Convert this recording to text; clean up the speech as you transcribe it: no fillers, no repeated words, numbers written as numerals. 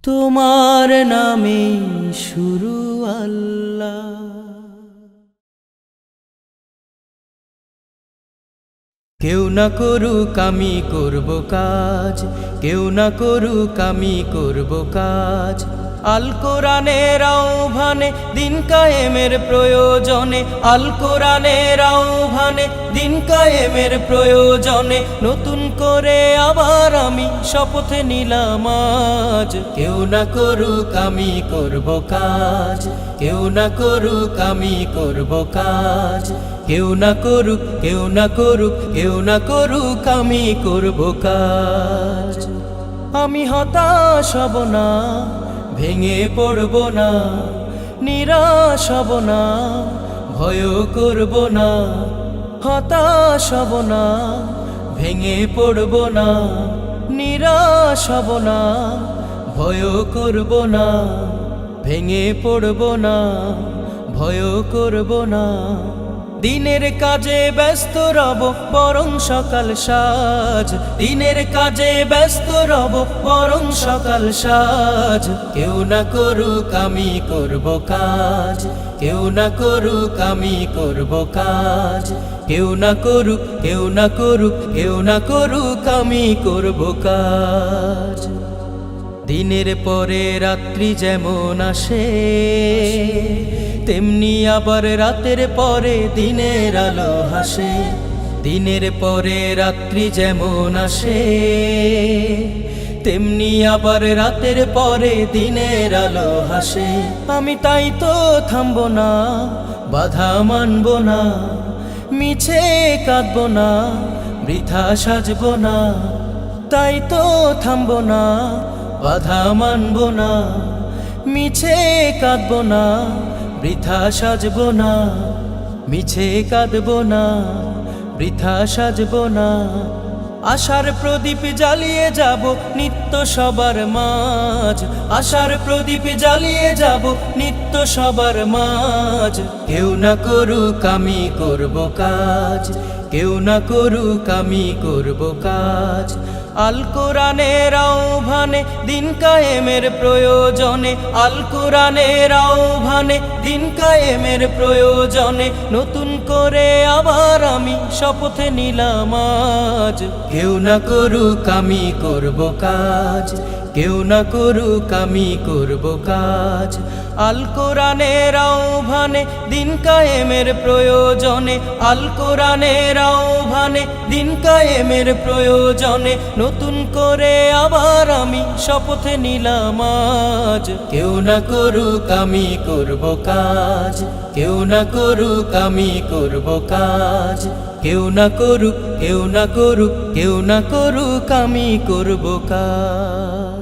তোমার নামে শুরু আল্লাহ। কেউ না করুক আমি করব কাজ, কেউ না করুক আমি করব কাজ। আল কোরআনের আহ্বানে দিন কায়েমের প্রয়োজনে, আল কোরআনের আহ্বানে দিন কায়েমের প্রয়োজনে নতুন করে আবার আমি শপথ নিলাম আজ। কেউ না করুক আমি করব কাজ, কেউ না করুক আমি করব কাজ। কেউ না করুক, কেউ না করুক, কেউ না করুক আমি করব কাজ। আমি হতাশ হব না, ভেঙে পড়ব না, নিরাশ হব না, ভয় করব না। হতাশ হব না, ভেঙে পড়ব না, নিরাশ হব না, ভয় করব না। ভেঙে পড়ব না, ভয় করব না। দিনের কাজে ব্যস্ত রব বরং সকাল সাজ, দিনের কাজে ব্যস্ত রব বরং সকাল সাজ। কেউ না করুক আমি করব কাজ, কেউ না করুক আমি করব কাজ। কেউ না করুক, কেউ না করুক, কেউ না করুক আমি করব কাজ। দিনের পরে রাত্রি যেমন আসে, তেমনি আবার রাতের পরে দিনের আলো হাসে। দিনের পরে রাত্রি যেমন আসে, তেমনি আবার রাতের পরে দিনের আলো হাসে। আমি তাই তো থামব না, বাধা মানব না, মিছে কাঁদব না, বৃথা সাজব না। তাই তো থামব না, বাধা মানব না, মিছে কাঁদব না, বৃথা সাজব না। মিছে কাঁদব না, বৃথা সাজব না। আশার প্রদীপ জ্বালিয়ে যাব নিত্য সবার মাঝ, আশার প্রদীপ জ্বালিয়ে যাব নিত্য সবার মাঝ। কেউ না করুক আমি করব কাজ, কেউ না করুক আমি করব কাজ। আল কোরআনের আহ্বানে দিন কায়েমের প্রয়োজনে, আল কোরআনের আহ্বানে দিন কায়েমের প্রয়োজনে নতুন করে আবার আমি শপথ নিলাম আজ। কেউ না করুক আমি করব কাজ, কেউ না করুক আমি করব কাজ। আল কোরআনের আহ্বানে দিন কায়েমের প্রয়োজনে, আল কোরআনের আহ্বানে দিন কায়েমের প্রয়োজনে নতুন করে আবার আমি শপথ নিলাম আজ। কেউ না করুক আমি করব কাজ, কেউ না করুক আমি করব কাজ। কেউ না করুক, কেউ না করুক, কেউ না করুক আমি করব কাজ।